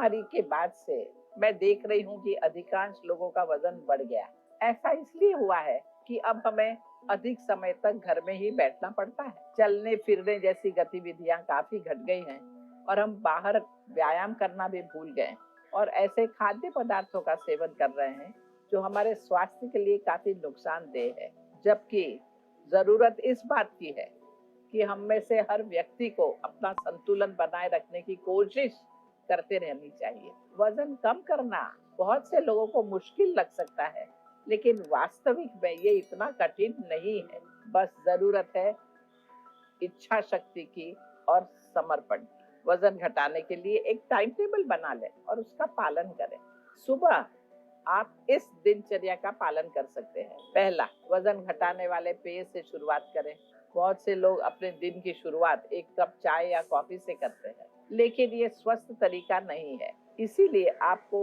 महामारी के बाद से मैं देख रही हूँ कि अधिकांश लोगों का वजन बढ़ गया। ऐसा इसलिए हुआ है कि अब हमें अधिक समय तक घर में ही बैठना पड़ता है। चलने फिरने जैसी गतिविधियां काफी घट गई हैं और हम बाहर व्यायाम करना भी भूल गए और ऐसे खाद्य पदार्थों का सेवन कर रहे हैं जो हमारे स्वास्थ्य के लिए काफी नुकसानदेह है। जबकि जरूरत इस बात की है कि हम में से हर व्यक्ति को अपना संतुलन बनाए रखने की कोशिश करते रहनी चाहिए। वजन कम करना बहुत से लोगों को मुश्किल लग सकता है, लेकिन वास्तविक में ये इतना कठिन नहीं है। बस जरूरत है इच्छा शक्ति की और समर्पण की। वजन घटाने के लिए एक टाइम टेबल बना लें और उसका पालन करें। सुबह आप इस दिनचर्या का पालन कर सकते हैं। पहला, वजन घटाने वाले पेय से शुरुआत करें। बहुत से लोग अपने दिन की शुरुआत एक कप चाय या कॉफी से करते हैं, लेकिन ये स्वस्थ तरीका नहीं है। इसीलिए आपको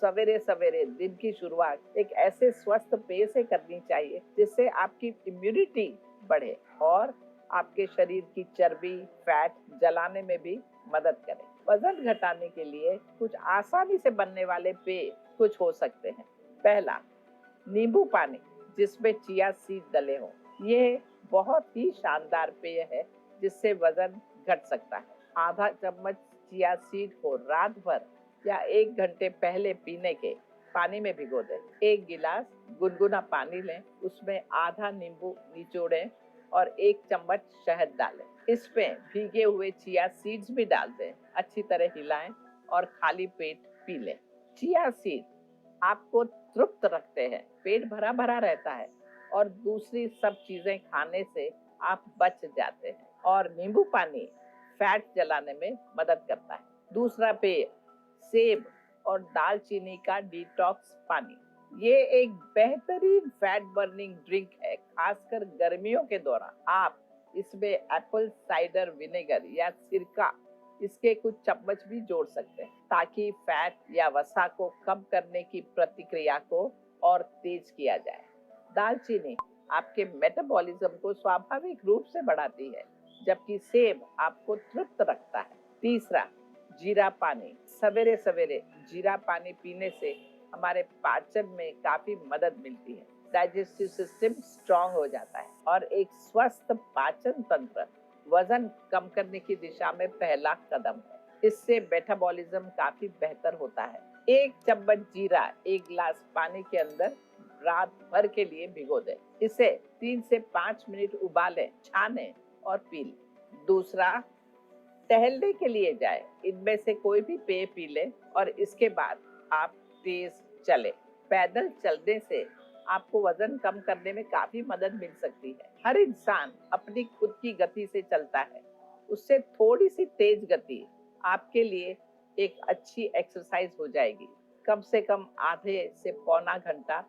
सवेरे सवेरे दिन की शुरुआत एक ऐसे स्वस्थ पेय से करनी चाहिए जिससे आपकी इम्यूनिटी बढ़े और आपके शरीर की चर्बी, फैट जलाने में भी मदद करे। वजन घटाने के लिए कुछ आसानी से बनने वाले पेय कुछ हो सकते हैं। पहला, नींबू पानी जिसमें चिया सीड डले हों। ये बहुत ही शानदार पेय है जिससे वजन घट सकता है। आधा चम्मच चिया सीड को रात भर या 1 घंटे पहले पीने के पानी में भिगो दें। 1 गिलास गुनगुना पानी लें, उसमें आधा नींबू निचोड़ें और 1 चम्मच शहद डालें। इसमें भीगे हुए चिया सीड्स भी डाल दें। अच्छी तरह हिलाएं और खाली पेट पी लें। चिया सीड आपको तृप्त रखते हैं, पेट भरा भरा रहता है और दूसरी सब चीजें खाने से आप बच जाते हैं। और नींबू पानी फैट जलाने में मदद करता है। दूसरा पेय, सेब और दालचीनी का डिटॉक्स पानी। ये एक बेहतरीन फैट बर्निंग ड्रिंक है, खासकर गर्मियों के दौरान। आप इसमें एप्पल साइडर विनेगर या सिरका इसके कुछ चम्मच भी जोड़ सकते हैं ताकि फैट या वसा को कम करने की प्रतिक्रिया को और तेज किया जाए। दालचीनी आपके मेटाबॉलिज्म को स्वाभाविक रूप से बढ़ाती है, जबकि सेब आपको तृप्त रखता है। तीसरा, जीरा पानी। सवेरे सवेरे जीरा पानी पीने से हमारे पाचन में काफी मदद मिलती है। डाइजेस्टिव सिस्टम स्ट्रांग हो जाता है और एक स्वस्थ पाचन तंत्र वजन कम करने की दिशा में पहला कदम है। इससे मेटाबॉलिज्म काफी बेहतर होता है। 1 चम्मच जीरा 1 गिलास पानी के अंदर रात भर के लिए भिगो दें। इसे 3 से 5 मिनट उबालें, छानें और पी लें। दूसरा, टहलने के लिए जाए। इनमें से कोई भी पेय पी लें और इसके बाद आप तेज चलें। पैदल चलने से आपको वजन कम करने में काफी मदद मिल सकती है। हर इंसान अपनी खुद की गति से चलता है, उससे थोड़ी सी तेज गति आपके लिए एक अच्छी एक्सरसाइज हो जाएगी। कम से कम आधे से पौना घंटा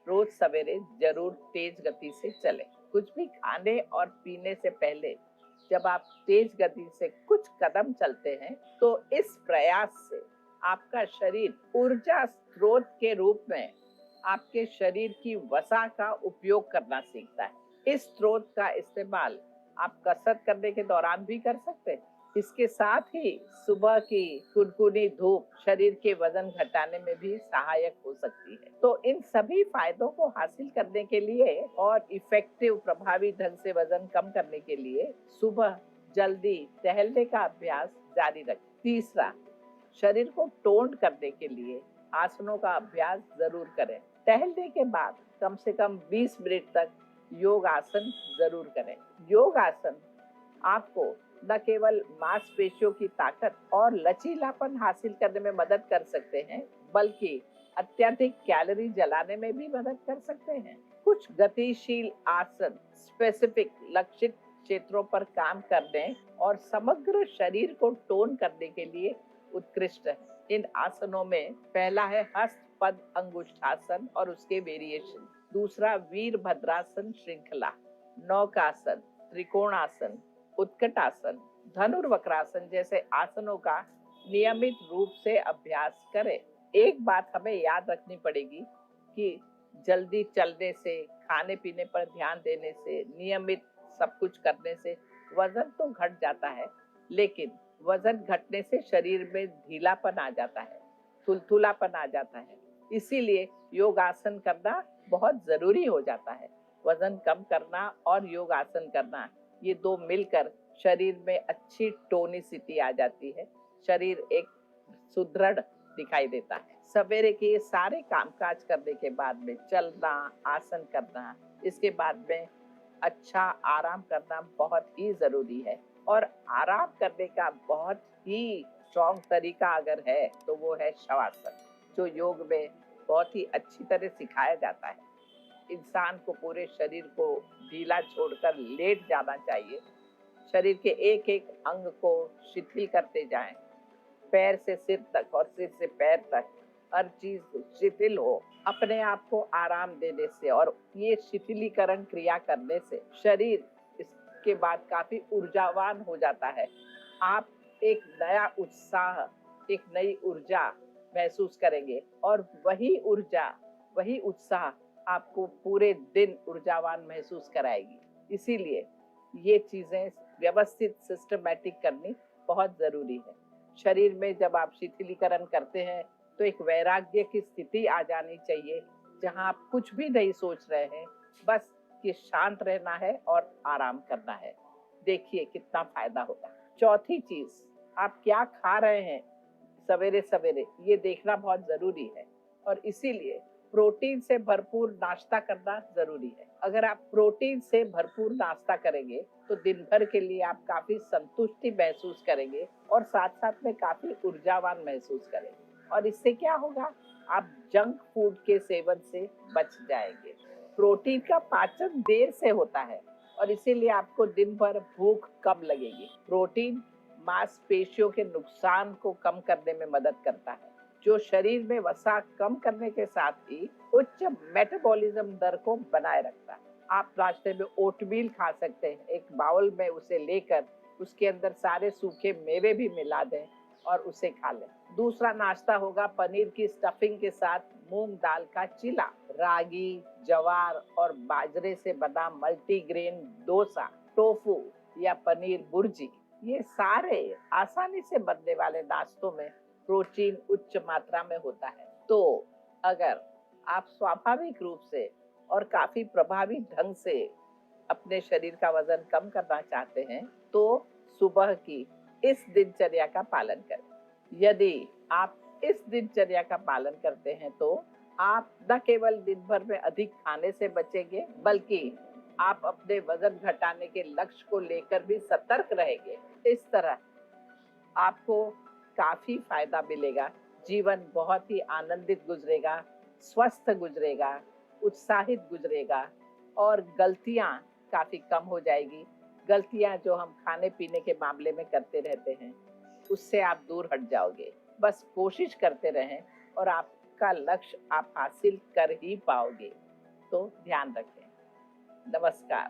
रोज सवेरे जरूर तेज गति से चलें। कुछ भी खाने और पीने से पहले जब आप तेज गति से कुछ कदम चलते हैं तो इस प्रयास से आपका शरीर ऊर्जा स्रोत के रूप में आपके शरीर की वसा का उपयोग करना सीखता है। इस स्रोत का इस्तेमाल आप कसरत करने के दौरान भी कर सकते हैं। इसके साथ ही सुबह की कुनकुनी धूप शरीर के वजन घटाने में भी सहायक हो सकती है। तो इन सभी फायदों को हासिल करने के लिए और इफेक्टिव प्रभावी ढंग से वजन कम करने के लिए सुबह जल्दी टहलने का अभ्यास जारी रखें। तीसरा, शरीर को टोन करने के लिए आसनों का अभ्यास जरूर करें। टहलने के बाद कम से कम 20 मिनट तक योग आसन जरूर करें। योग आसन आपको न केवल मांसपेशियों की ताकत और लचीलापन हासिल करने में मदद कर सकते हैं, बल्कि अत्यधिक कैलोरी जलाने में भी मदद कर सकते हैं। कुछ गतिशील आसन स्पेसिफिक लक्षित क्षेत्रों पर काम करने और समग्र शरीर को टोन करने के लिए उत्कृष्ट है। इन आसनों में पहला है हस्तपद अंगुष्ठासन और उसके वेरिएशन। दूसरा, वीरभद्रासन श्रृंखला, नौकासन, त्रिकोणासन, उत्कटासन, धनुर्वक्रासन जैसे आसनों का नियमित रूप से अभ्यास करें। एक बात हमें याद रखनी पड़ेगी कि जल्दी चलने से, खाने पीने पर ध्यान देने से, नियमित सब कुछ करने से वजन तो घट जाता है, लेकिन वजन घटने से शरीर में ढीलापन आ जाता है, थुलथुलापन आ जाता है। इसीलिए योग आसन करना बहुत जरूरी हो जाता है। वजन कम करना और योग आसन करना, ये दो मिलकर शरीर में अच्छी टोनिसिटी आ जाती है। शरीर एक सुदृढ़ दिखाई देता है। सवेरे के ये सारे कामकाज करने के बाद में चलना, आसन करना, इसके बाद में अच्छा आराम करना बहुत ही जरूरी है। और आराम करने का बहुत ही स्ट्रॉन्ग तरीका अगर है तो वो है शवासन, जो योग में बहुत ही अच्छी तरह सिखाया जाता है। इंसान को पूरे शरीर को ढीला छोड़कर लेट जाना चाहिए। शरीर के एक एक अंग को शिथिल करते जाएं, पैर से सिर तक और सिर से पैर तक हर चीज शिथिल हो। अपने आप को आराम देने से और ये शिथिलीकरण क्रिया करने से शरीर इसके बाद काफी ऊर्जावान हो जाता है। आप एक नया उत्साह, एक नई ऊर्जा महसूस करेंगे और वही ऊर्जा, वही उत्साह आपको पूरे दिन ऊर्जावान महसूस कराएगी। इसीलिए ये चीजें व्यवस्थित सिस्टमैटिक करनी बहुत जरूरी है। शरीर में जब आप शिथिलीकरण करते हैं तो एक वैराग्य की स्थिति आ जानी चाहिए, जहां आप कुछ भी नहीं सोच रहे हैं, बस कि शांत रहना है और आराम करना है। देखिए कितना फायदा होगा। चौथी चीज, आप क्या खा रहे हैं सवेरे सवेरे, ये देखना बहुत जरूरी है। और इसीलिए प्रोटीन से भरपूर नाश्ता करना जरूरी है। अगर आप प्रोटीन से भरपूर नाश्ता करेंगे तो दिन भर के लिए आप काफी संतुष्टि महसूस करेंगे और साथ साथ में काफी ऊर्जावान महसूस करेंगे। और इससे क्या होगा, आप जंक फूड के सेवन से बच जाएंगे। प्रोटीन का पाचन देर से होता है और इसीलिए आपको दिन भर भूख कम लगेगी। प्रोटीन मांसपेशियों के नुकसान को कम करने में मदद करता है, जो शरीर में वसा कम करने के साथ ही उच्च मेटाबॉलिज्म दर को बनाए रखता है। आप नाश्ते में ओटमील खा सकते हैं। एक बाउल में उसे लेकर उसके अंदर सारे सूखे मेवे भी मिला दें और उसे खा लें। दूसरा नाश्ता होगा पनीर की स्टफिंग के साथ मूंग दाल का चीला, रागी, जवार और बाजरे से बना मल्टीग्रेन डोसा, टोफू या पनीर भुर्जी। ये सारे आसानी से बनने वाले नाश्तों में प्रोटीन उच्च मात्रा में होता है। तो अगर आप स्वाभाविक रूप से और काफी प्रभावी ढंग से अपने शरीर का वजन कम करना चाहते हैं तो सुबह की इस दिनचर्या का पालन करें। यदि आप इस दिनचर्या का पालन करते हैं तो आप न केवल दिन भर में अधिक खाने से बचेंगे, बल्कि आप अपने वजन घटाने के लक्ष्य को लेकर भी सतर्क रहेंगे। इस तरह आपको काफी फायदा मिलेगा। जीवन बहुत ही आनंदित गुजरेगा, स्वस्थ गुजरेगा, उत्साहित गुजरेगा और गलतियां काफी कम हो जाएगी। गलतियां जो हम खाने पीने के मामले में करते रहते हैं, उससे आप दूर हट जाओगे। बस कोशिश करते रहें और आपका लक्ष्य आप हासिल कर ही पाओगे। तो ध्यान रखें। नमस्कार।